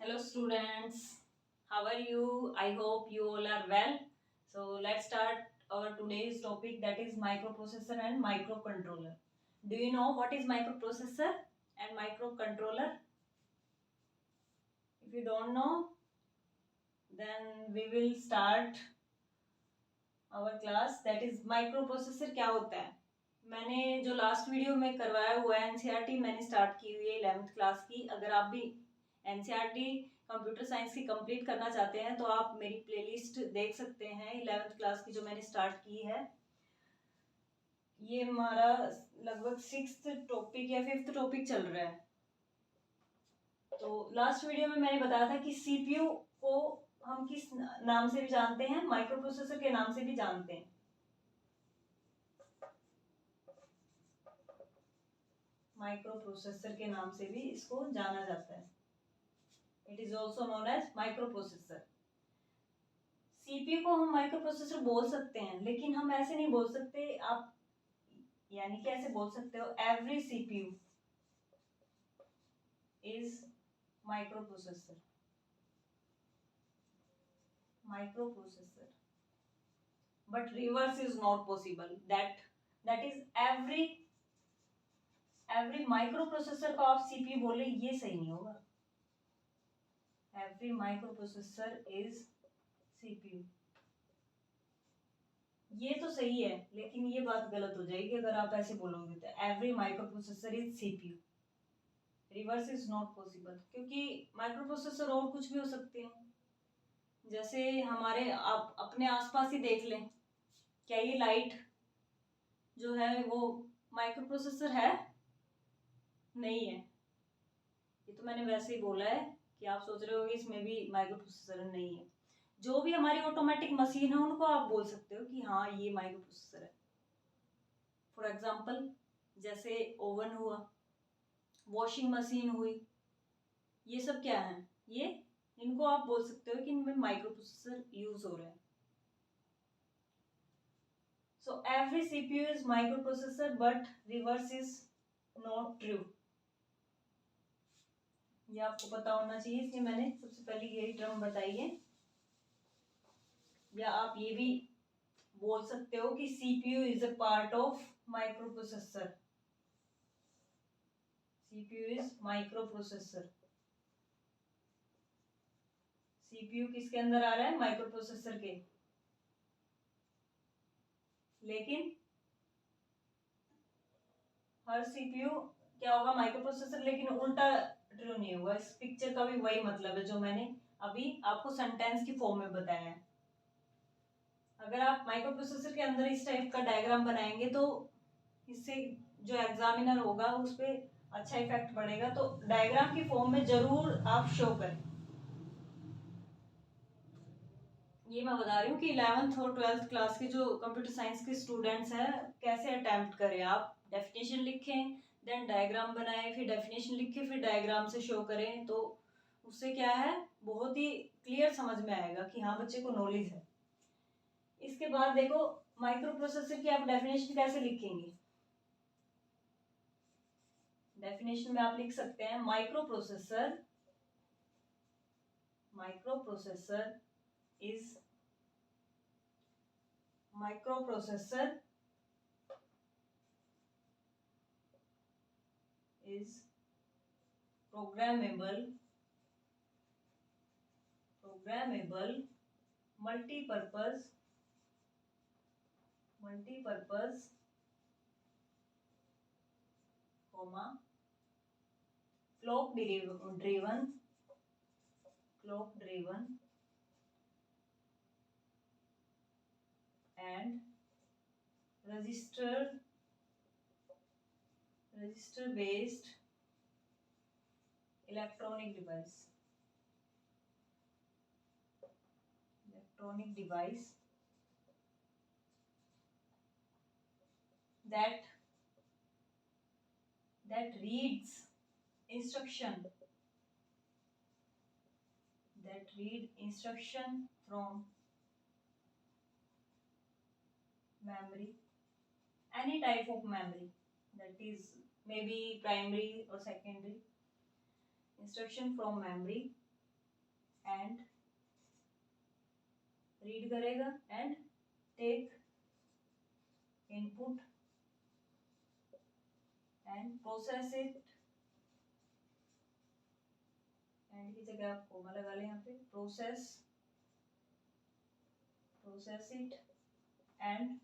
Hello students, how are you? I hope you all are well. So let's start our today's topic, that is microprocessor and microcontroller. Do you know what is microprocessor and microcontroller? If you don't know, then we will start our class, that is microprocessor क्या होता है। मैंने जो last video में करवाया हुआ है NCERT मैंने स्टार्ट की हुई है 11th क्लास की। अगर आप भी एनसीईआरटी कंप्यूटर साइंस की कंप्लीट करना चाहते हैं तो आप मेरी प्लेलिस्ट देख सकते हैं 11th क्लास की जो मैंने स्टार्ट की है। ये हमारा लगभग 6th टॉपिक या 5th टॉपिक चल रहा है। तो लास्ट वीडियो में मैंने बताया था कि सीपीयू को हम किस नाम से भी जानते हैं, माइक्रोप्रोसेसर के नाम से भी जानते हैं। माइक्रोप्रोसेसर के नाम से भी इसको जाना जाता है। It is also known as microprocessor. CPU को हम माइक्रोप्रोसेसर बोल सकते हैं, लेकिन हम ऐसे नहीं बोल सकते। आप यानी कि ऐसे बोल सकते हो, every CPU is microprocessor. Microprocessor, but reverse is not possible. That is every microprocessor को आप सीपीयू बोले, ये सही नहीं होगा। एवरी माइक्रोप्रोसेसर इज सीपीयू, ये तो सही है, लेकिन ये बात गलत हो जाएगी अगर आप ऐसे बोलोगे। तो every microprocessor is CPU, reverse is not possible, क्योंकि माइक्रोप्रोसेसर और कुछ भी हो सकते हैं। जैसे हमारे आप अपने आसपास ही देख लें, क्या ये लाइट जो है वो माइक्रोप्रोसेसर है? नहीं है। ये तो मैंने वैसे ही बोला है कि आप सोच रहे हो कि इसमें भी माइक्रोप्रोसेसर नहीं है। जो भी हमारी ऑटोमेटिक मशीन है उनको आप बोल सकते हो कि हाँ ये माइक्रोप्रोसेसर है। फॉर एग्जाम्पल, जैसे ओवन हुआ, वॉशिंग मशीन हुई, ये सब क्या है? ये इनको आप बोल सकते हो कि इनमें माइक्रोप्रोसेसर यूज हो रहा है। So every CPU is microprocessor, but reverse is not true. ये आपको पता होना चाहिए, इसलिए मैंने सबसे पहले यही टर्म बताई है। या आप ये भी बोल सकते हो कि CPU is a part of microprocessor. CPU is microprocessor. CPU किसके अंदर आ रहा है? माइक्रोप्रोसेसर के। लेकिन हर सीपीयू क्या होगा? माइक्रोप्रोसेसर। लेकिन उल्टा ट्रू नहीं होगा। इस पिक्चर का भी वही मतलब है जो मैंने अभी आपको सेंटेंस की फॉर्म में बताया है। अगर आप माइक्रोप्रोसेसर के अंदर इस टाइप का डायग्राम बनाएंगे तो इससे जो एग्जामिनर होगा उस पर अच्छा इफेक्ट पड़ेगा। तो डायग्राम की फॉर्म में जरूर आप शो करें। ये मैं बता रही हूँ कि 11th और 12th क्लास के जो कंप्यूटर साइंस के स्टूडेंट्स हैं, कैसे अटेम्प्ट करें। आप डेफिनेशन लिखें, देन डायग्राम बनाएं, फिर डेफिनेशन लिखें, फिर डायग्राम से शो करें। तो उससे क्या है, बहुत ही क्लियर समझ में आएगा कि हाँ बच्चे को नॉलेज है। इसके बाद देखो, माइक्रो प्रोसेसर की आप डेफिनेशन कैसे लिखेंगे? डेफिनेशन में आप लिख सकते हैं, micro processor is microprocessor is programmable multi-purpose comma clock driven and register based electronic device that reads instruction from memory, any type of memory, that is maybe primary or secondary. Instruction from memory and read करेगा and take input and process it, and की जगह आप comma लगा लें यहाँ पे, process it and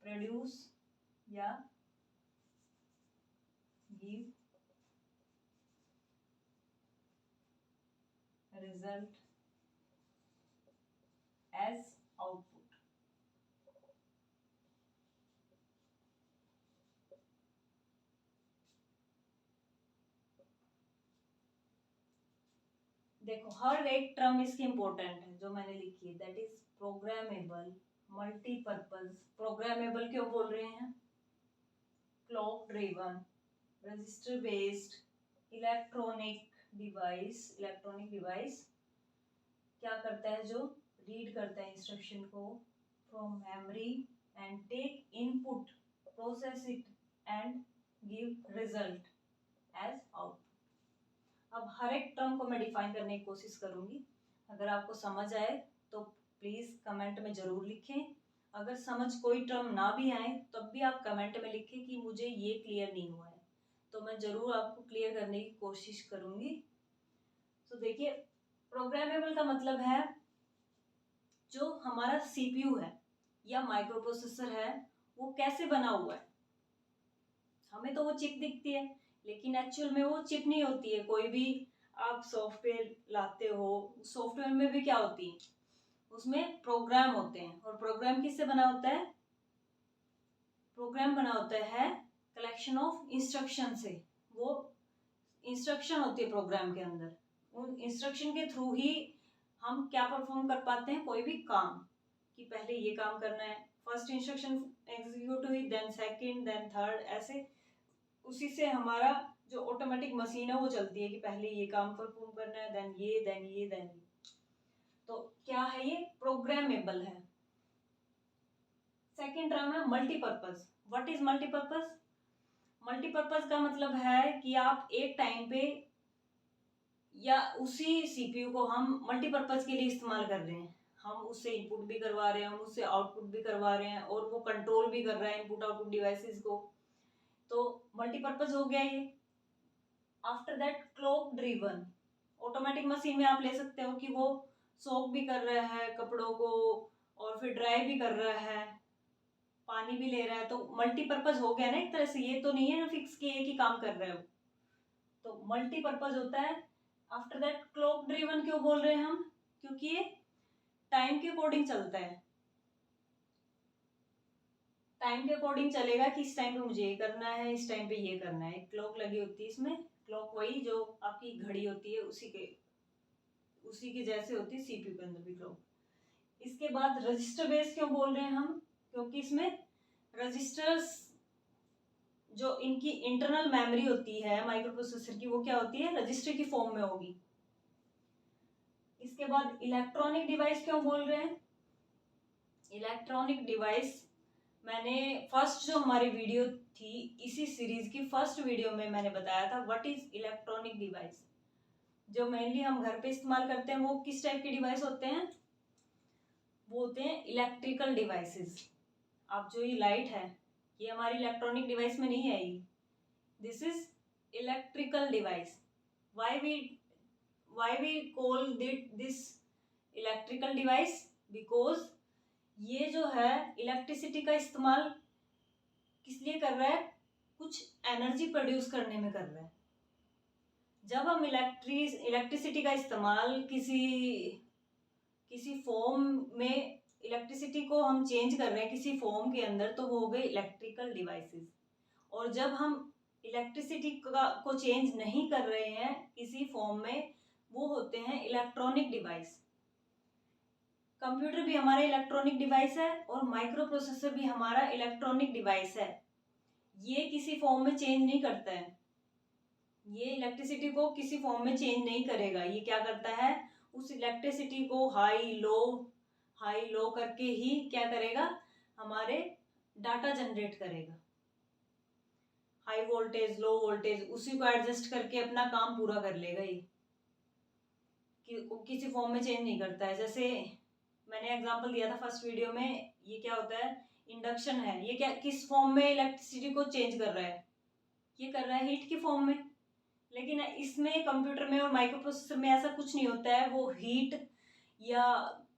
produce या give result as output. देखो हर एक टर्म इसकी इंपॉर्टेंट है जो मैंने लिखी है, that is programmable, multipurpose. Programmable क्यों बोल रहे हैं? Clock driven, register based, electronic device क्या करता है? जो रीड करता है इंस्ट्रक्शन को from memory and take input, process it and give result as output. अब हर एक टर्म को मैं डिफाइन करने की कोशिश करूंगी। अगर आपको समझ आए तो प्लीज कमेंट में जरूर लिखें। अगर समझ कोई टर्म ना भी आए तब भी आप कमेंट में लिखें कि मुझे ये क्लियर नहीं हुआ है, तो मैं जरूर आपको क्लियर करने की कोशिश करूंगी। तो देखिए, प्रोग्रामेबल का मतलब है जो हमारा सीपीयू है या माइक्रो प्रोसेसर है वो कैसे बना हुआ है। हमें तो वो चिप दिखती है, लेकिन एक्चुअल में वो चिप नहीं होती है। कोई भी आप सॉफ्टवेयर लाते हो, सॉफ्टवेयर में भी क्या होती है? उसमें प्रोग्राम होते हैं। और प्रोग्राम किससे बना होता है? प्रोग्राम बना होता है कलेक्शन ऑफ इंस्ट्रक्शन से। वो इंस्ट्रक्शन होती है प्रोग्राम के अंदर, उन इंस्ट्रक्शन के थ्रू ही हम क्या परफॉर्म कर पाते हैं कोई भी काम, कि पहले ये काम करना है, फर्स्ट इंस्ट्रक्शन एग्जीक्यूट हुई, देन सेकंड, देन थर्ड, ऐसे उसी से हमारा जो ऑटोमेटिक मशीन है वो चलती है कि पहले ये काम परफॉर्म करना है, देन ये, देन ये, देन ये। तो क्या है? ये प्रोग्रामेबल है। सेकंड टर्म है multipurpose. What is multipurpose? Multipurpose का मतलब है कि आप एक टाइम पे या उसी सीपीयू को हम मल्टीपर्पज के लिए इस्तेमाल कर रहे हैं। हम उससे इनपुट भी करवा रहे हैं, हम उससे आउटपुट भी करवा रहे हैं, और वो कंट्रोल भी कर रहा है इनपुट आउटपुट डिवाइसेस को। तो मल्टीपर्पज हो गया ये। After that clock driven, automatic machine में आप ले सकते हो कि वो सोक भी कर रहा है कपड़ों को, और फिर ड्राई भी कर रहा है, पानी भी ले रहा है। तो मल्टीपर्पज हो गया ना एक तरह से। ये तो नहीं है ना फिक्स कि एक ही काम कर रहे हो, तो मल्टीपर्पज होता है। आफ्टर दैट क्लॉक ड्रिवन क्यों बोल रहे हैं हम? क्योंकि ये टाइम के अकॉर्डिंग चलता है। टाइम के अकॉर्डिंग चलेगा कि इस टाइम पे मुझे ये करना है, इस टाइम पे ये करना है। क्लॉक लगी होती है इसमें। क्लॉक वही जो आपकी घड़ी होती है उसी के जैसे होती है सीपीयू के अंदर भी क्लॉक। इसके बाद रजिस्टर बेस क्यों बोल रहे हैं हम? क्योंकि इसमें रजिस्टर्स, जो इनकी इंटरनल मेमोरी होती है माइक्रो प्रोसेसर की, वो क्या होती है? रजिस्टर की फॉर्म में होगी। इसके बाद इलेक्ट्रॉनिक डिवाइस क्यों बोल रहे हैं? इलेक्ट्रॉनिक डिवाइस, मैंने फर्स्ट जो हमारी वीडियो थी इसी सीरीज की फर्स्ट वीडियो में मैंने बताया था व्हाट इज इलेक्ट्रॉनिक डिवाइस। जो मेनली हम घर पे इस्तेमाल करते हैं वो किस टाइप के डिवाइस होते हैं? वो होते हैं इलेक्ट्रिकल डिवाइसेस। अब जो ये लाइट है ये हमारी इलेक्ट्रॉनिक डिवाइस में नहीं आएगी। This is electrical device. Why we call this electrical device? Because ये जो है इलेक्ट्रिसिटी का इस्तेमाल किस लिए कर रहा है? कुछ एनर्जी प्रोड्यूस करने में कर रहा है। जब हम इलेक्ट्रिसिटी का इस्तेमाल किसी फॉर्म में इलेक्ट्रिसिटी को हम चेंज कर रहे हैं किसी फॉर्म के अंदर, तो वो हो गए इलेक्ट्रिकल डिवाइसेस। और जब हम इलेक्ट्रिसिटी को चेंज नहीं कर रहे हैं किसी फॉर्म में, वो होते हैं इलेक्ट्रॉनिक डिवाइस। कंप्यूटर भी हमारा इलेक्ट्रॉनिक डिवाइस है और माइक्रो प्रोसेसर भी हमारा इलेक्ट्रॉनिक डिवाइस है। ये किसी फॉर्म में चेंज नहीं करता है, ये इलेक्ट्रिसिटी को किसी फॉर्म में चेंज नहीं करेगा। ये क्या करता है? उस इलेक्ट्रिसिटी को हाई लो करके ही क्या करेगा? हमारे डाटा जनरेट करेगा। हाई वोल्टेज लो वोल्टेज उसी को एडजस्ट करके अपना काम पूरा कर लेगा ये। किसी फॉर्म में चेंज नहीं करता है। जैसे मैंने एग्जांपल दिया था फर्स्ट वीडियो में, ये क्या होता है, इंडक्शन है, ये क्या किस फॉर्म में इलेक्ट्रिसिटी को चेंज कर रहा है, ये कर रहा है हीट की फॉर्म में। लेकिन इसमें कंप्यूटर में और माइक्रो प्रोसेसर में ऐसा कुछ नहीं होता है, वो हीट या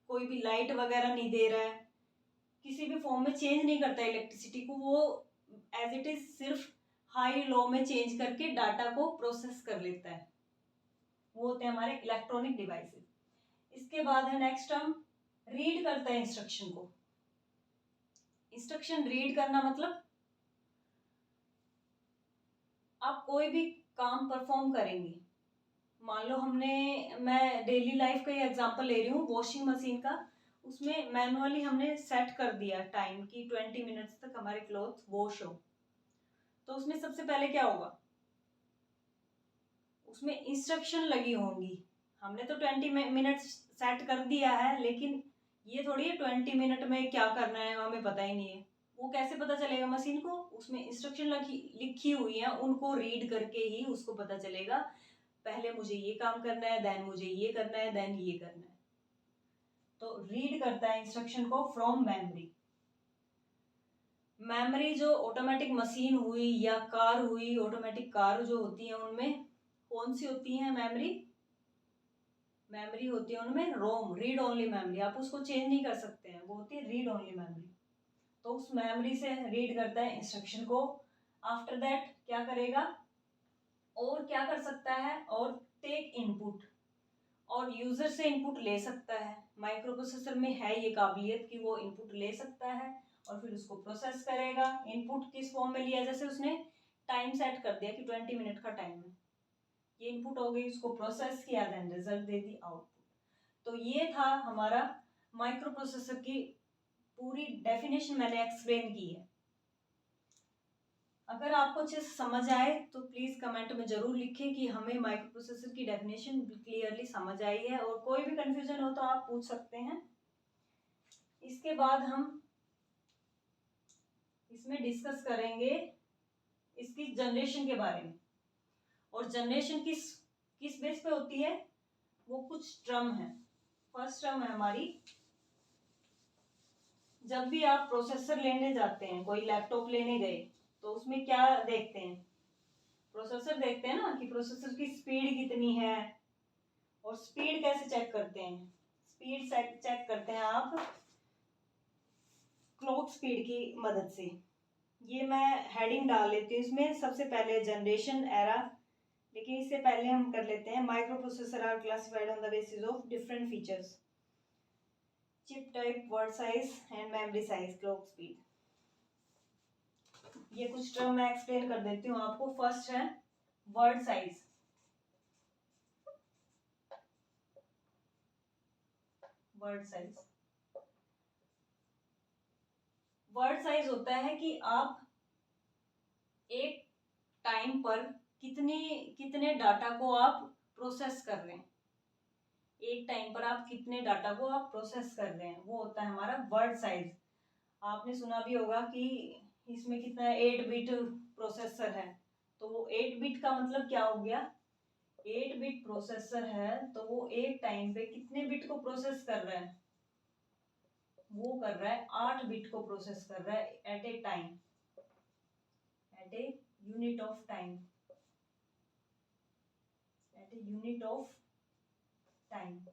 कोई भी लाइट वगैरह नहीं दे रहा है, किसी भी फॉर्म में चेंज नहीं करता है इलेक्ट्रिसिटी को, वो एज इट इज सिर्फ हाई लो में चेंज करके डाटा को प्रोसेस कर लेता है। वो होते हैं हमारे इलेक्ट्रॉनिक डिवाइसेस। इसके बाद है नेक्स्ट टर्म, रीड करता है इंस्ट्रक्शन को। इंस्ट्रक्शन रीड करना मतलब आप कोई भी काम परफॉर्म करेंगे, मान लो मैं डेली लाइफ का ये एग्जांपल ले रही हूँ वॉशिंग मशीन का, उसमें मैनुअली हमने सेट कर दिया टाइम की 20 मिनट्स तक हमारे क्लॉथ वॉश हो, तो उसमें सबसे पहले क्या होगा, उसमें इंस्ट्रक्शन लगी होंगी। हमने तो 20 मिनट सेट कर दिया है, लेकिन ये थोड़ी है 20 मिनट में क्या करना है हमें पता ही नहीं है। वो कैसे पता चलेगा मशीन को, उसमें इंस्ट्रक्शन लिखी हुई है, उनको रीड करके ही उसको पता चलेगा पहले मुझे ये काम करना है, देन मुझे ये करना है, देन ये करना है। तो रीड करता है इंस्ट्रक्शन को फ्रॉम मेमोरी। मेमोरी जो ऑटोमेटिक मशीन हुई या कार हुई, ऑटोमेटिक कार जो होती है उनमें कौन सी होती है मेमोरी, मेमोरी होती है उनमें रोम, रीड ओनली मेमोरी, आप उसको चेंज नहीं कर सकते हैं, वो होती है रीड ओनली मेमोरी। तो उस मेमोरी से रीड करता है इंस्ट्रक्शन को। आफ्टर दैट क्या करेगा, और क्या कर सकता है, और टेक इनपुट, और यूजर से इनपुट ले सकता है। माइक्रो प्रोसेसर में है ये काबिलियत कि वो इनपुट ले सकता है और फिर उसको प्रोसेस करेगा। इनपुट किस फॉर्म में लिया, जैसे उसने टाइम सेट कर दिया कि 20 मिनट का टाइम है, ये इनपुट हो गई, उसको प्रोसेस किया, देन रिजल्ट दे दी आउटपुट। तो ये था हमारा माइक्रो प्रोसेसर की पूरी डेफिनेशन मैंने एक्सप्लेन की है। अगर आपको अच्छे से समझ आए तो प्लीज कमेंट में जरूर लिखें कि हमें माइक्रो प्रोसेसर की डेफिनेशन क्लियरली समझ आई है, और कोई भी कंफ्यूजन हो तो आप पूछ सकते हैं। इसके बाद हम इसमें डिस्कस करेंगे इसकी जनरेशन के बारे में, और जनरेशन किस बेस पे होती है, वो कुछ टर्म है। फर्स्ट टर्म है हमारी, जब भी आप प्रोसेसर लेने जाते हैं, कोई लैपटॉप लेने गए, तो उसमें क्या देखते हैं, प्रोसेसर देखते हैं ना, कि प्रोसेसर की स्पीड कितनी है। और स्पीड कैसे चेक करते हैं, स्पीड चेक करते हैं आप क्लॉक स्पीड की मदद से। ये मैं हेडिंग डाल लेती हूँ इसमें, सबसे पहले जनरेशन एरा, लेकिन इससे पहले हम कर लेते हैं microprocessor are classified on the basis of different features, chip type, word size and memory size, clock speed. ये कुछ टर्म मैं एक्सप्लेन कर देती हूँ आपको। फर्स्ट है word size. Word size, word size होता है कि आप एक टाइम पर कितने कितने डाटा को आप प्रोसेस कर रहे हैं, एक टाइम पर आप कितने डाटा को आप प्रोसेस कर रहे हैं, वो होता है हमारा वर्ड साइज। आपने सुना भी होगा कि इसमें कितना 8 बिट प्रोसेसर है, तो वो 8 बिट का मतलब क्या हो गया, 8 बिट प्रोसेसर है तो वो एक टाइम पे कितने बिट को प्रोसेस कर रहा है, वो कर रहा है 8 बिट को प्रोसेस कर रहा है at a time, at a unit of time, at a unit of time.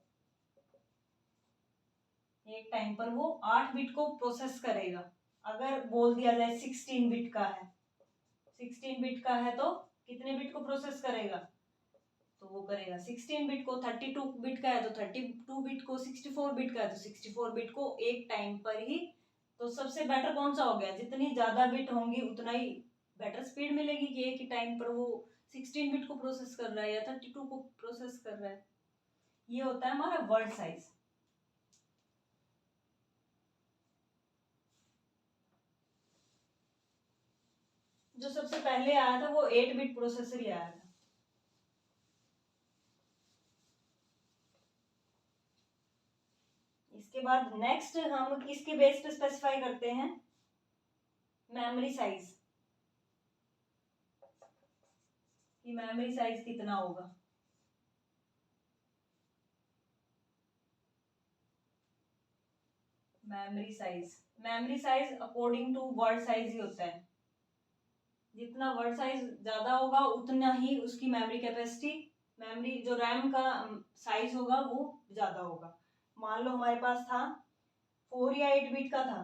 एक टाइम पर वो 8 बिट को प्रोसेस करेगा। अगर बोल दिया जाए 16 बिट का है, 16 बिट का है तो कितने बिट को प्रोसेस करेगा, तो वो करेगा 16 बिट को। 32 बिट का है तो 32 बिट को, 64 बिट का है तो 64 बिट को, एक टाइम पर ही। तो सबसे बेटर कौन सा हो गया, जितनी ज्यादा बिट होंगी उतना ही बेटर स्पीड मिलेगी, कि एक ही टाइम पर वो 16 बिट को प्रोसेस कर रहा है या 32 को प्रोसेस कर रहा है। ये होता है हमारा वर्ड साइज। जो सबसे पहले आया था वो 8 बिट प्रोसेसर ही आया था। इसके बाद नेक्स्ट हम किसके बेस पे स्पेसिफाई करते हैं, मेमोरी साइज, कि मेमोरी साइज कितना होगा। Memory size according to word size ही होता है। जितना वर्ड साइज ज्यादा होगा उतना ही उसकी मेमोरी कैपेसिटी, मेमोरी जो रैम का साइज होगा वो ज्यादा होगा। मान लो हमारे पास था 4 या 8 बिट का था,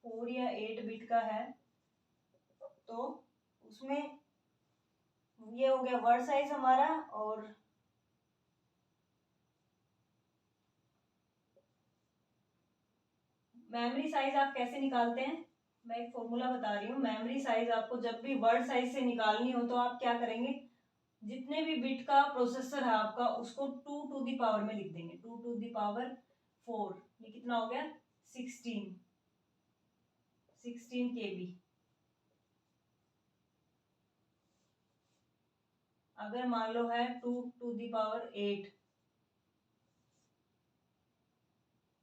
4 या 8 बिट का है, तो उसमें ये हो गया वर्ड साइज हमारा। और मेमोरी साइज आप कैसे निकालते हैं, मैं एक फॉर्मूला बता रही हूँ। मेमोरी साइज आपको जब भी वर्ड साइज से निकालनी हो तो आप क्या करेंगे, जितने भी बिट का प्रोसेसर है आपका उसको 2 टू दी पावर में लिख देंगे, 2 टू दी पावर 4, ये कितना हो गया 16 KB। अगर मान लो है 2 to the power 8,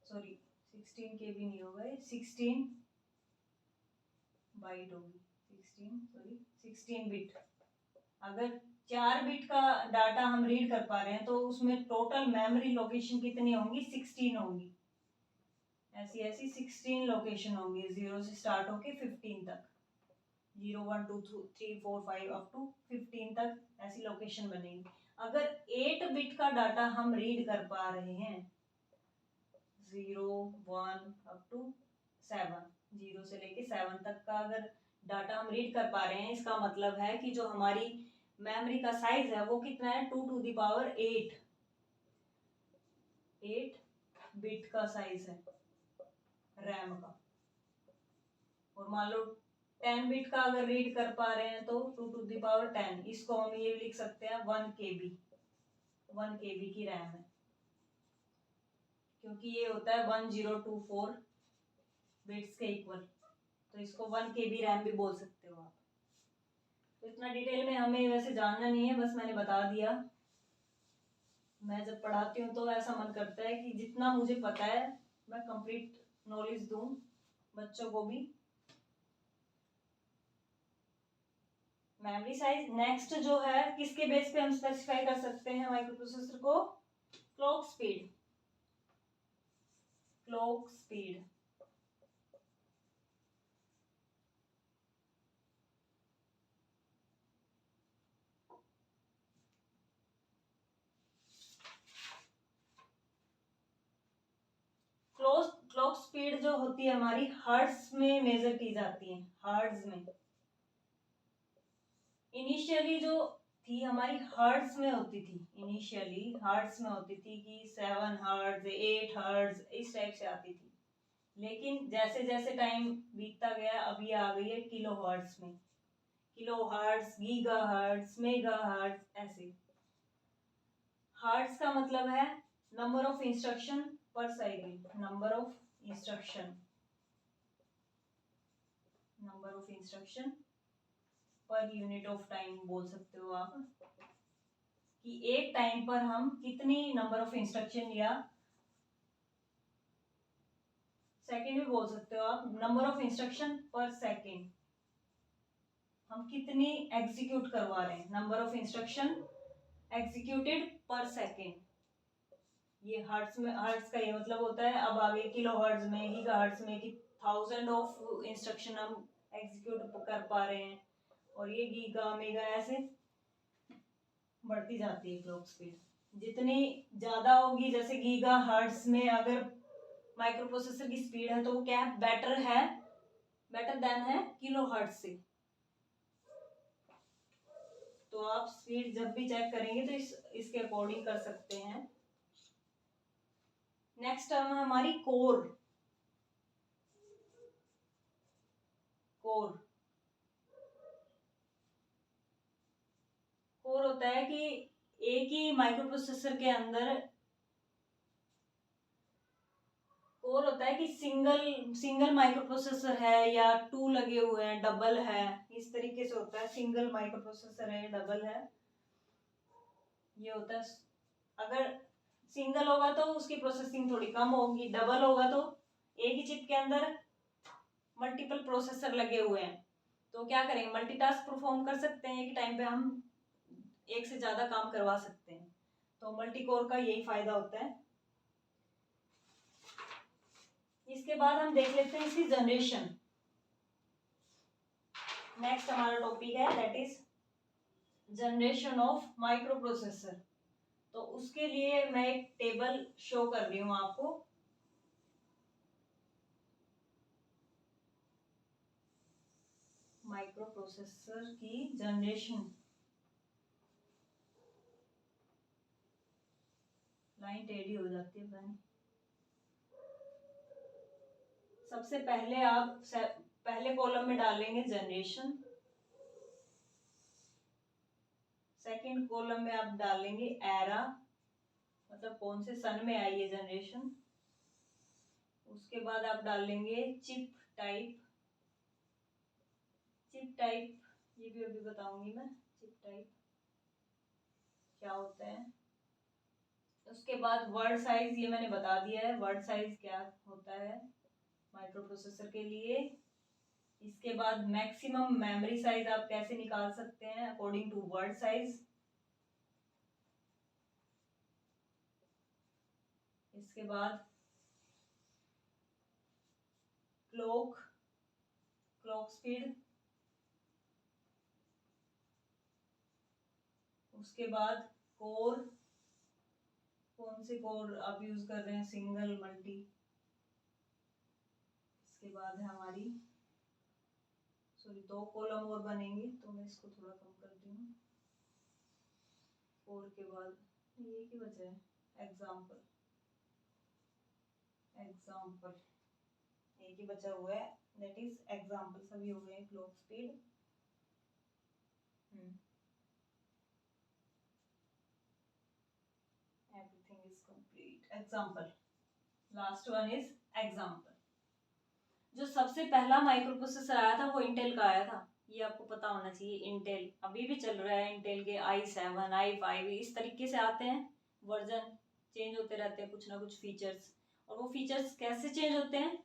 sorry 16 KB नहीं होगा, 16 बाइट होगी, 16 बिट। अगर 4 बिट का डाटा हम रीड कर पा रहे हैं तो उसमें टोटल मेमोरी लोकेशन कितनी होंगी, 16 होंगी। ऐसी ऐसी 16 लोकेशन होंगी, 0 से स्टार्ट होके 15 तक, 0 1 2 3 4 5 अप टू 15 तक ऐसी लोकेशन बनेगी। अगर 8 बिट का डाटा हम रीड कर पा रहे हैं, 0 1 अप टू 7, 0 से लेके 7 तक का अगर डाटा हम रीड कर पा रहे हैं, इसका मतलब है कि जो हमारी मेमोरी का साइज है वो कितना है, 2 टू दी पावर 8 बिट का साइज है रैम का। और मान लो 10 बिट का अगर रीड कर पा रहे हैं तो 2 टू दी पावर 10, इसको हम ये लिख सकते हैं 1 KB की रैम है, क्योंकि ये होता है 1024 बिट्स के इक्वल, तो इसको 1 KB रैम भी बोल सकते हो आप। तो इतना डिटेल में हमें वैसे जानना नहीं है, बस मैंने बता दिया। मैं जब पढ़ाती हूँ तो ऐसा मन करता है कि जितना मुझे पता है मैं कंप्लीट नॉलेज दूं बच्चों को भी। मेमोरी साइज नेक्स्ट जो है, किसके बेस पे हम स्पेसिफाई कर सकते हैं माइक्रो प्रोसेसर को, क्लॉक स्पीड। क्लॉक स्पीड जो होती है हमारी हर्ट्ज में मेजर की जाती है, हर्ट्ज में। इनिशियली जो थी हमारी हर्ट्ज में होती थी, कि 7 हर्ट्ज 8 हर्ट्ज इस टाइप से आती थी। लेकिन जैसे जैसे टाइम बीतता गया अब ये आ गई है किलो हर्ट्ज में, kilo hertz, giga hertz, mega hertz, ऐसे। हर्ट्ज का मतलब है नंबर ऑफ इंस्ट्रक्शन पर second, number of instruction per unit of time बोल सकते हो आप, कि एक टाइम पर हम कितनी नंबर ऑफ इंस्ट्रक्शन, या सेकेंड भी बोल सकते हो आप, नंबर ऑफ इंस्ट्रक्शन पर सेकेंड हम कितनी एग्जीक्यूट करवा रहे हैं, नंबर ऑफ इंस्ट्रक्शन एग्जीक्यूटेड पर सेकेंड। ये हर्ट्ज में, हर्ट्ज का ये मतलब होता है। अब आगे किलो हर्ट्ज में, गीगा हर्ट्ज में कि 1000 ऑफ इंस्ट्रक्शन हम एग्जीक्यूट कर पा रहे हैं, और ये गीगा मेगा ऐसे बढ़ती जाती है क्लॉक स्पीड। जितनी ज्यादा होगी, जैसे गीगा हर्ट्ज में अगर माइक्रो प्रोसेसर की स्पीड है तो वो क्या है, बेटर देन है किलो हर्ट्ज से। तो आप स्पीड जब भी चेक करेंगे तो इसके अकॉर्डिंग कर सकते हैं। नेक्स्ट टर्म है हमारी कोर होता है कि एक ही माइक्रो प्रोसेसर के अंदर कोर होता है कि सिंगल माइक्रो प्रोसेसर है या 2 लगे हुए हैं, डबल है, इस तरीके से होता है। सिंगल माइक्रो प्रोसेसर है, डबल है, ये होता है। अगर सिंगल होगा तो उसकी प्रोसेसिंग थोड़ी कम होगी, डबल होगा तो एक ही चिप के अंदर मल्टीपल प्रोसेसर लगे हुए हैं, तो क्या करेंगे, मल्टीटास्क परफॉर्म कर सकते हैं, एक टाइम पे हम एक से ज्यादा काम करवा सकते हैं। तो मल्टी कोर का यही फायदा होता है। इसके बाद हम देख लेते हैं इसकी जनरेशन। नेक्स्ट हमारा टॉपिक है that is generation of micro processor. तो उसके लिए मैं एक टेबल शो कर रही हूं आपको। माइक्रो प्रोसेसर की जनरेशन, लाइन टेढ़ी हो जाती है भाई। सबसे पहले आप पहले कॉलम में डालेंगे जनरेशन, सेकंड कॉलम में आप डालेंगे एरा, मतलब कौन से सन में आई है जनरेशन। उसके बाद आप डालेंगे चिप टाइप। चिप टाइप ये भी अभी बताऊंगी मैं, चिप टाइप क्या होता है। उसके बाद वर्ड साइज, ये मैंने बता दिया है वर्ड साइज क्या होता है माइक्रो प्रोसेसर के लिए। इसके बाद मैक्सिमम मेमोरी साइज आप कैसे निकाल सकते हैं अकॉर्डिंग टू वर्ड साइज। इसके बाद क्लॉक स्पीड। उसके बाद कोर, कौन से कोर आप यूज कर रहे हैं, सिंगल मल्टी। इसके बाद है हमारी, सॉरी 2 कॉलम और बनेंगे तो मैं इसको थोड़ा कम करती हूँ। कोर के बाद ये की बचा है एग्जाम्पल, एक ही बचा हुआ है दैट इज एग्जाम्पल। सभी हो गए clock speed. everything is complete। Example, last one is example. जो सबसे पहला माइक्रो प्रोसेसर आया था वो इंटेल का आया था, ये आपको पता होना चाहिए। इंटेल अभी भी चल रहा है, इंटेल के i7 i5 इस तरीके से आते हैं, वर्जन चेंज होते रहते हैं कुछ ना कुछ फीचर्स। और वो फीचर्स कैसे चेंज होते हैं,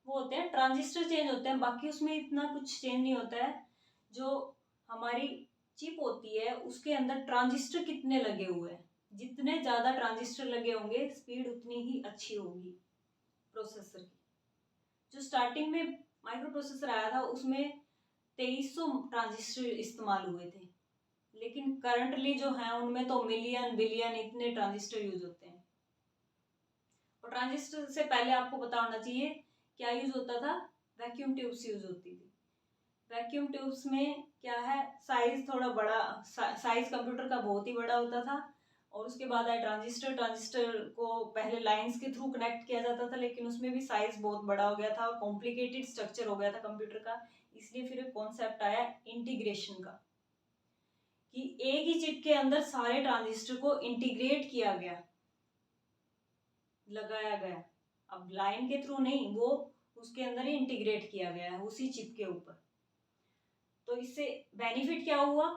वो होते हैं ट्रांजिस्टर चेंज होते हैं, बाकी उसमें इतना कुछ चेंज नहीं होता है। जो हमारी चिप होती है उसके अंदर ट्रांजिस्टर कितने लगे हुए हैं, जितने ज़्यादा ट्रांजिस्टर लगे होंगे स्पीड उतनी ही अच्छी होगी प्रोसेसर की। जो स्टार्टिंग में माइक्रो प्रोसेसर आया था उसमें 2300 ट्रांजिस्टर इस्तेमाल हुए थे, लेकिन करंटली जो है उनमें तो मिलियन बिलियन इतने ट्रांजिस्टर यूज होते हैं। और ट्रांजिस्टर से पहले आपको पता होना चाहिए क्या यूज होता था, वैक्यूम ट्यूब्स यूज होती थी। वैक्यूम ट्यूब्स में क्या है, साइज थोड़ा बड़ा, साइज कंप्यूटर का बहुत ही बड़ा होता था। और उसके बाद आए ट्रांजिस्टर। ट्रांजिस्टर को पहले लाइंस के थ्रू कनेक्ट किया जाता था, लेकिन उसमें भी साइज बहुत बड़ा हो गया था और कॉम्प्लिकेटेड स्ट्रक्चर हो गया था कंप्यूटर का। इसलिए फिर एक कॉन्सेप्ट आया इंटीग्रेशन का, कि एक ही चिप के अंदर सारे ट्रांजिस्टर को इंटीग्रेट किया गया, लगाया गया। अब लाइन के थ्रू नहीं, वो उसके अंदर ही इंटीग्रेट किया गया है उसी चिप के ऊपर। तो इससे बेनिफिट क्या हुआ,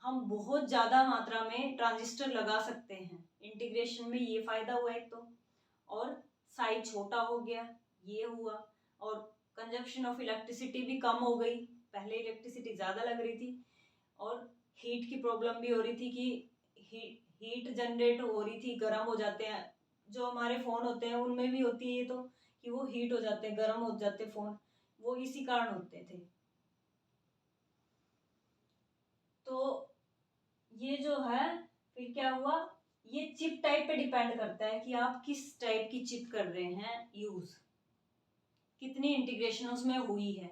हम बहुत ज्यादा मात्रा में ट्रांजिस्टर लगा सकते हैं इंटीग्रेशन में, ये फायदा हुआ एक तो। और साइज छोटा हो गया, ये हुआ। और कंजप्शन ऑफ इलेक्ट्रिसिटी भी कम हो गई, पहले इलेक्ट्रिसिटी ज्यादा लग रही थी। और हीट की प्रॉब्लम भी हो रही थी कि हीट जनरेट हो रही थी, गर्म हो जाते हैं। जो हमारे फोन होते हैं उनमें भी होती है ये तो, कि वो हीट हो जाते हैं, गर्म हो जाते हैं फोन, वो इसी कारण होते थे। तो ये जो है फिर क्या हुआ, ये चिप टाइप पे डिपेंड करता है कि आप किस टाइप की चिप कर रहे हैं यूज, कितनी इंटीग्रेशन उसमें हुई है।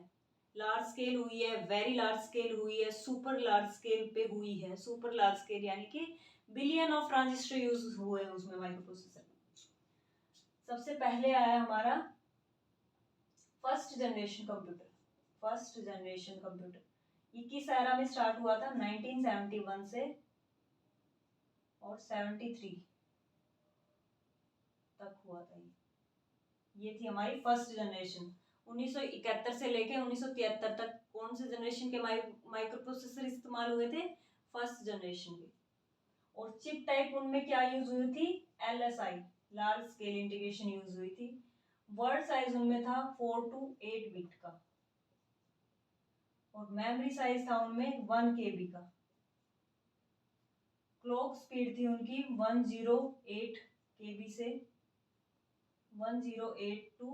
लार्ज स्केल हुई है, वेरी लार्ज स्केल हुई है, सुपर लार्ज स्केल पे हुई है। सुपर लार्ज स्केल यानी कि बिलियन ऑफ ट्रांजिस्टर यूज हुए हैं उसमें माइक्रो प्रोसेसर में। सबसे पहले आया हमारा फर्स्ट जनरेशन कंप्यूटर। ये किस एरा में स्टार्ट हुआ था, 1971 से और 73 तक हुआ था। ये थी हमारी फर्स्ट जनरेशन। 1971 से लेके 1973 तक कौन से जनरेशन के माइक्रो प्रोसेसर इस्तेमाल हुए थे, फर्स्ट जनरेशन के। और चिप टाइप उनमें क्या यूज हुई थी, LSI, large scale integration use हुई थी। वर्ड साइज उनमें था 4 to 8 बिट का, और मेमोरी साइज था उनमें 1 KB का। क्लॉक स्पीड थी उनकी 108 KB से 1008 to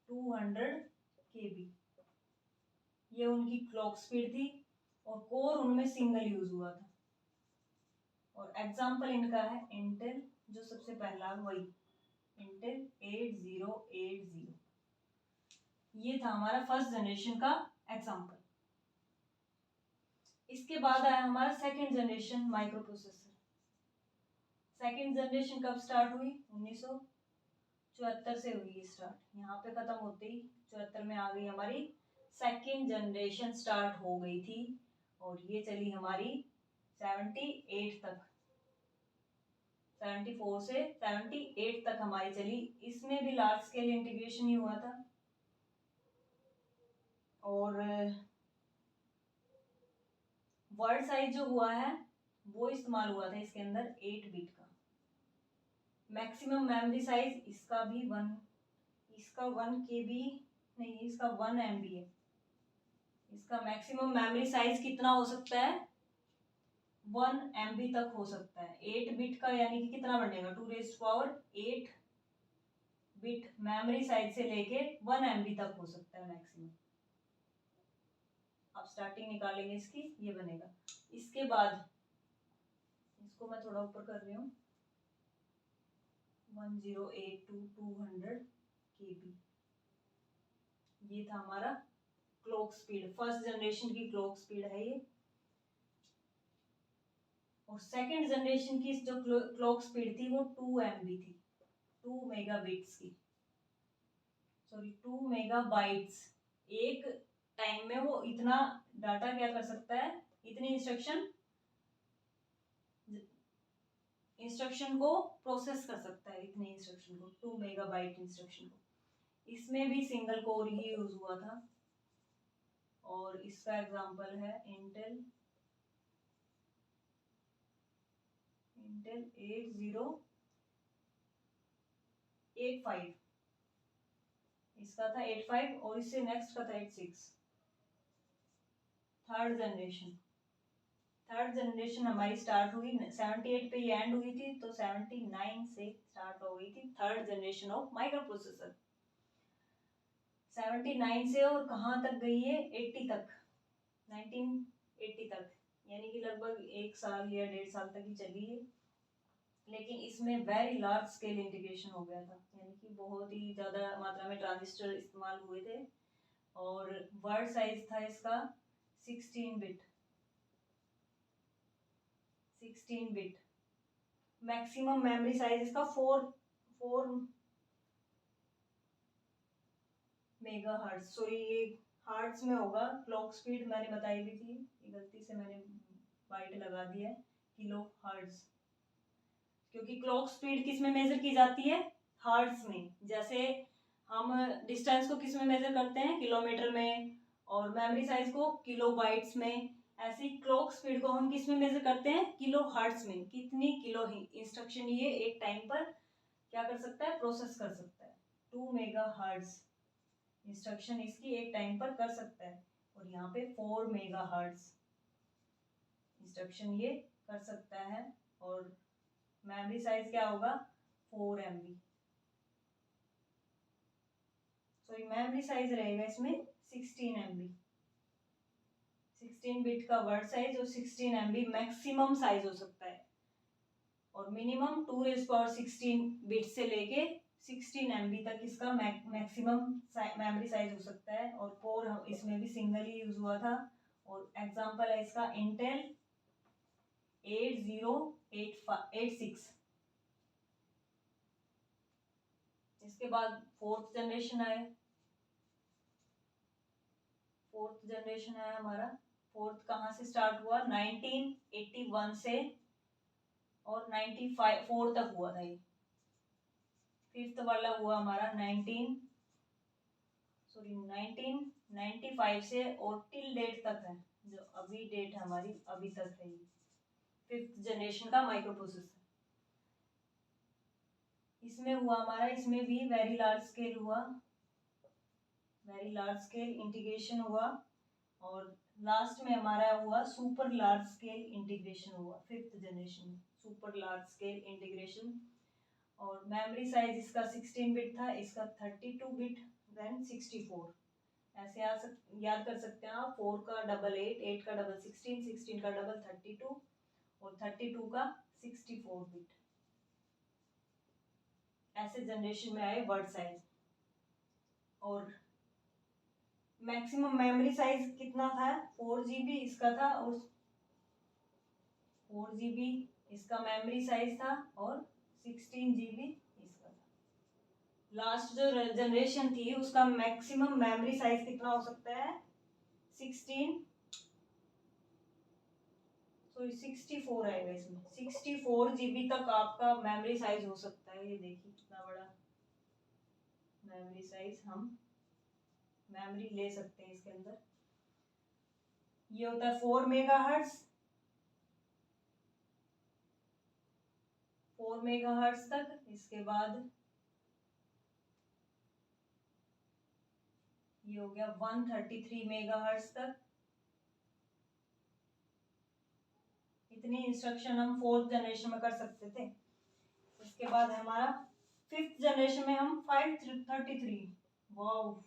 200 KB, ये उनकी क्लॉक स्पीड थी और कोर उनमें सिंगल यूज हुआ था। और एग्जाम्पल इनका है इंटेल, जो सबसे पहला वही इंटेल 8080, ये था हमारा फर्स्ट जनरेशन का एग्जाम्पल। इसके बाद आया हमारा second generation micro processor. Second generation कब स्टार्ट हुई? 1974 से हुई स्टार्ट। यहाँ पे खत्म होते ही 74 में आ गई हमारी सेकेंड जनरेशन स्टार्ट हो गई थी और ये चली हमारी 78 तक, 74 से 78 तक हमारी चली। इसमें भी लार्ज स्केल इंटीग्रेशन ही हुआ था और वर्ड साइज जो हुआ है वो इस्तेमाल हुआ था इसके अंदर 8 बिट का। मैक्सिमम मेमोरी साइज इसका भी 1 KB नहीं, इसका 1 MB है। इसका मैक्सिमम मेमोरी साइज कितना हो सकता है? 1 MB तक हो सकता है। 8 बिट का यानी कि कितना बनेगा? 2⁻8 बिट मेमोरी साइज से लेके 1 MB तक हो सकता है मैक्सिमम। अब स्टार्टिंग निकालेंगे इसकी, ये बनेगा। इसके बाद इसको मैं थोड़ा ऊपर कर रही हूँ, 1008 to 200 KB, ये था हमारा क्लॉक स्पीड, फर्स्ट जनरेशन की क्लॉक स्पीड है ये। और सेकंड जनरेशन की जो क्लॉक स्पीड थी वो 2 MB थी, 2 मेगाबिट्स की, सॉरी 2 मेगाबाइट्स। एक टाइम में वो इतना डाटा क्या कर सकता है, इतनी इंस्ट्रक्शन को प्रोसेस कर सकता है, इतने इंस्ट्रक्शन को, 2 मेगाबाइट इंस्ट्रक्शन को। इसमें भी सिंगल कोर ही यूज हुआ था और इसका एग्जांपल है इंटेल 8085, इसका था 85 और इससे नेक्स्ट का था 86। थर्ड जनरेशन हमारी स्टार्ट हुई 78 पे एंड हुई थी, तो 79 से स्टार्ट हो गई थी third generation of micro processor. 79 से और कहाँ तक गई है? 80 तक, 1980 तक, यानी कि लगभग 1 साल या 1.5 साल तक ही चली है। लेकिन इसमें वेरी लार्ज स्केल इंटीग्रेशन हो गया था, यानी कि बहुत ही ज़्यादा मात्रा में ट्रांजिस्टर इस्तेमाल हुए थे और वर्ड साइज था इसका 16 बिट। मैक्सिमम मेमोरी साइज इसका 4 मेगाहर्ट्ज, सॉरी ये हार्ट्स में होगा, क्लॉक स्पीड मैंने बताई भी थी, गलती से मैंने बाइट लगा दिया है, किलो हर्ट्ज, क्योंकि क्लॉक स्पीड किस में मेजर की जाती है? हर्ट्ज में। जैसे हम डिस्टेंस को किस में मेजर करते हैं? किलोमीटर में, और मेमोरी साइज को किलोबाइट्स में। ऐसे ही क्लॉक स्पीड को हम किस में मेजर करते हैं? किलो हर्ट्ज में। कितनी किलो ही इंस्ट्रक्शन ये एक टाइम पर क्या कर सकता है? प्रोसेस कर सकता है। 2 मेगाहर्ट्ज इंस्ट्रक्शन इसकी एक टाइम पर कर सकता है और यहाँ पे 4 मेगाहर्ट्ज इंस्ट्रक्शन ये कर सकता है और मेमोरी साइज क्या होगा? 4 MB। सॉरी मेमोरी साइज रहेगा इसमें 16 MB, 16 बिट का वर्ड साइज और 16 MB मैक्सिमम साइज हो सकता है और मिनिमम 2⁻16 बिट से लेके 16 MB तक इसका मैक्सिमम मेमोरी साइज हो सकता है। और कोर इसमें भी सिंगल ही यूज हुआ था और एग्जांपल है इसका इंटेल 8086। इसके बाद फोर्थ जनरेशन आया हमारा। फोर्थ कहाँ से स्टार्ट हुआ? 1981 से और 95 तक हुआ था ये। फिफ्थ वाला हुआ हमारा 1995 से और टिल डेट तक है, जो अभी डेट है हमारी, अभी तक है ये फिफ्थ जनरेशन का माइक्रो प्रोसेसर। इसमें हुआ हमारा, इसमें भी वेरी लार्ज स्केल इंटीग्रेशन हुआ और लास्ट में हमारा हुआ सुपर लार्ज स्केल इंटीग्रेशन हुआ फिफ्थ जनरेशन में। सुपर लार्ज स्केल इंटीग्रेशन और मेमोरी साइज इसका 16 बिट था, इसका 32 बिट, देन 64। ऐसे याद कर सकते हैं आप। 4 का डबल 8, 8 का डबल 16, 16 का डबल 32 और 32 का 64 बिट। ऐसे जनरेशन में आए वर्ड साइज। और मैक्सिमम मेमोरी साइज कितना था? 4 GB इसका था, और 4 GB इसका मेमोरी साइज था, और 16 GB इसका था। लास्ट जो जनरेशन थी उसका मैक्सिमम मेमोरी साइज कितना हो सकता है? 64 आएगा इसमें। 64 GB तक आपका मेमोरी साइज हो सकता है। ये देखिए कितना बड़ा मेमोरी साइज हम मेमोरी ले सकते हैं इसके अंदर। ये होता है 4 मेगाहर्ट्ज, 4 मेगाहर्ट्ज तक। इसके बाद ये हो गया 133 मेगाहर्ट्ज तक। इतनी इंस्ट्रक्शन हम 4th जनरेशन में कर सकते थे। इसके बाद हमारा 5th जनरेशन में हम 533। वाओ,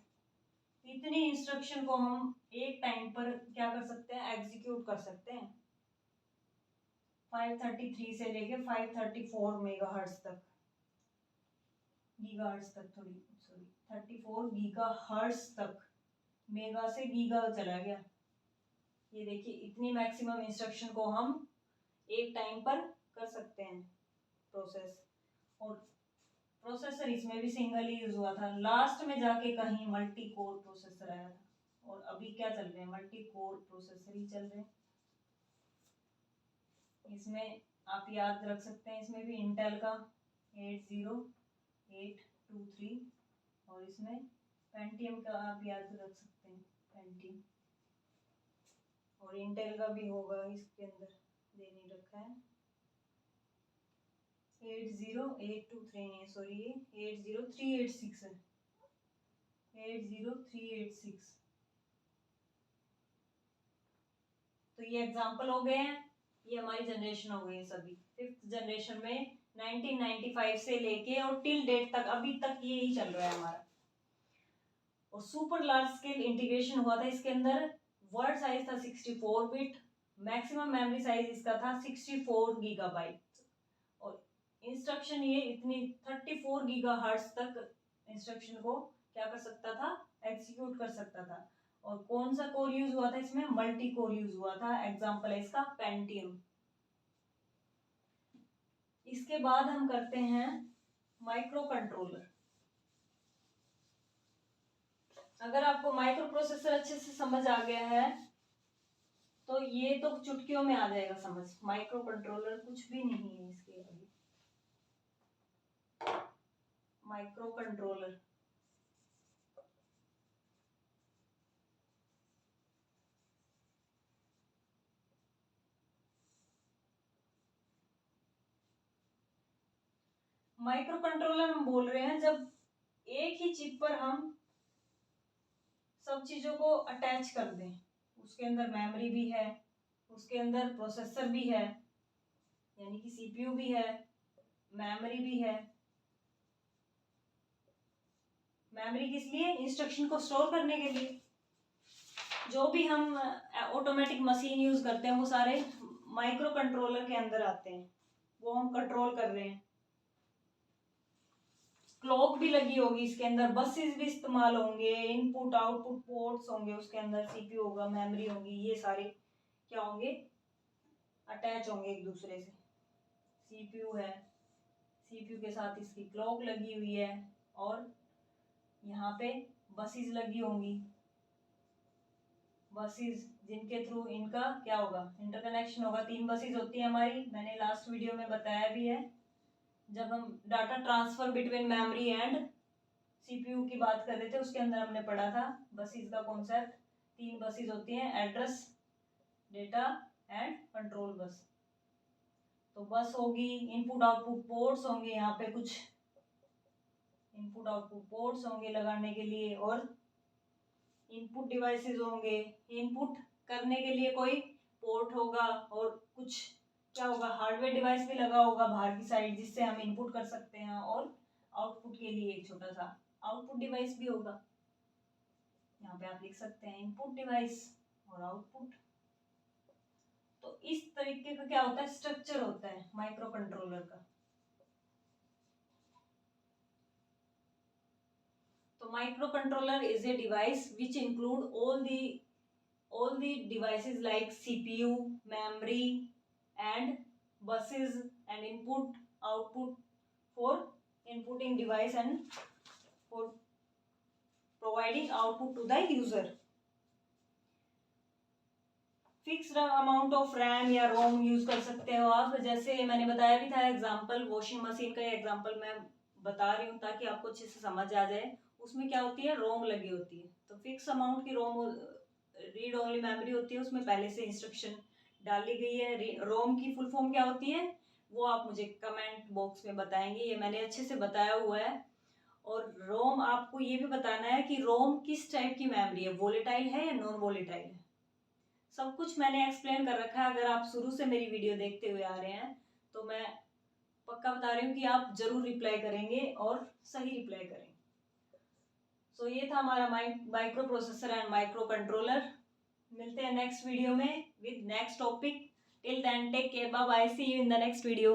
इतनी इंस्ट्रक्शन को हम एक टाइम पर क्या कर सकते हैं? एग्जीक्यूट कर सकते हैं। 533 से लेके 534 मेगाहर्ट्ज तक, गीगाहर्ट्ज तक, 34 गीगाहर्ट्ज तक। मेगा से गीगा चला गया। ये देखिए इतनी मैक्सिमम इंस्ट्रक्शन को हम एक टाइम पर कर सकते हैं प्रोसेस। और प्रोसेसर इसमें भी सिंगल ही यूज हुआ था। लास्ट में जाके कहीं मल्टी कोर प्रोसेसर आया था, और अभी क्या चल रहे हैं? मल्टी कोर प्रोसेसर ही चल रहे हैं। इसमें आप याद रख सकते हैं, इसमें भी इंटेल का 80823, और इसमें पेंटियम का आप याद रख सकते हैं, पेंटियम। और इंटेल का भी होगा इसके अंदर, दे नहीं रखा है। 80823 नहीं, सॉरी, ये 80386 है, 80386। तो ये एग्जाम्पल हो गए हैं। ये हमारी जनरेशन हो गई है सभी। 5th जनरेशन में 1995 से लेके और टिल डेट तक अभी तक ये ही चल रहा है हमारा। और सुपर लार्ज स्केल इंटीग्रेशन हुआ था इसके अंदर। वर्ड साइज था 64 बिट, मैक्सिमम मेमोरी साइज इसका था 64 गीगाबाइट, और इंस्ट्रक्शन ये इतनी 34 गीगाहर्ट्ज तक इंस्ट्रक्शन को क्या कर सकता था? एग्जीक्यूट कर सकता था। और कौन सा कोर यूज हुआ था इसमें? मल्टी कोर यूज हुआ था। एग्जांपल है इसका पेंटियम। इसके बाद हम करते हैं माइक्रो कंट्रोलर। अगर आपको माइक्रो प्रोसेसर अच्छे से समझ आ गया है तो ये तो चुटकियों में आ जाएगा समझ। माइक्रो कंट्रोलर कुछ भी नहीं है इसके अभी। माइक्रो कंट्रोलर माइक्रो कंट्रोलर हम बोल रहे हैं जब एक ही चिप पर हम सब चीजों को अटैच कर दें। उसके अंदर मेमोरी भी है, उसके अंदर प्रोसेसर भी है, यानी कि सीपीयू भी है, मेमोरी भी है। मेमोरी किस लिए? इंस्ट्रक्शन को स्टोर करने के लिए। जो भी हम ऑटोमेटिक मशीन यूज करते हैं वो सारे माइक्रो कंट्रोलर के अंदर आते हैं, वो हम कंट्रोल कर रहे हैं। क्लॉक भी लगी होगी इसके अंदर, बसेस भी इस्तेमाल होंगे, इनपुट आउटपुट पोर्ट्स होंगे उसके अंदर, सीपीयू होगा, मेमोरी होगी, ये सारे क्या होंगे? अटैच होंगे एक दूसरे से। सीपीयू है, सीपीयू के साथ इसकी क्लॉक लगी हुई है, और यहाँ पे बसेस लगी होंगी, बसेस जिनके थ्रू इनका क्या होगा? इंटरकनेक्शन होगा। 3 बसेस होती है हमारी, मैंने लास्ट वीडियो में बताया भी है जब हम data transfer between memory and CPU की बात कर रहे थे, उसके अंदर हमने पढ़ा था बसेस का कॉन्सेप्ट। 3 बसेस होती हैं, address, data and control bus. तो बस होगी, इनपुट आउटपुट पोर्ट्स होंगे, यहाँ पे कुछ इनपुट आउटपुट पोर्ट्स होंगे लगाने के लिए, और इनपुट डिवाइसेस होंगे। इनपुट करने के लिए कोई पोर्ट होगा और कुछ क्या होगा, हार्डवेयर डिवाइस भी लगा होगा बाहर की साइड, जिससे हम इनपुट कर सकते हैं, और आउटपुट के लिए एक छोटा सा आउटपुट डिवाइस भी होगा। यहाँ पे आप लिख सकते हैं इनपुट डिवाइस और आउटपुट। तो इस तरीके का क्या होता है, स्ट्रक्चर होता है माइक्रो कंट्रोलर का। तो micro controller is a device which include all the devices like CPU, memory and buses and input output for inputting device and for providing output to the user. Fixed amount of RAM या रोम use कर सकते हो आप, जैसे मैंने बताया भी था एग्जांपल, वॉशिंग मशीन का एग्जांपल मैं बता रही हूँ ताकि आपको अच्छे से समझ आ जाए। उसमें क्या होती है, रोम लगी होती है, तो फिक्स अमाउंट की रोम रीड ओनली मेमोरी होती है, उसमें पहले से इंस्ट्रक्शन डाली गई है। रोम की फुल फॉर्म क्या होती है वो आप मुझे कमेंट बॉक्स में बताएंगे, ये मैंने अच्छे से बताया हुआ है। और रोम आपको ये भी बताना है कि रोम किस टाइप की मेमोरी है, वोलेटाइल है या नॉन वोलेटाइल है, सब कुछ मैंने एक्सप्लेन कर रखा है। अगर आप शुरू से मेरी वीडियो देखते हुए आ रहे हैं तो मैं पक्का बता रही हूँ कि आप जरूर रिप्लाई करेंगे और सही रिप्लाई करेंगे। सो ये था हमारा microprocessor and microcontroller. मिलते हैं नेक्स्ट वीडियो में with next topic. Till then take care, bye bye, see you in the next video.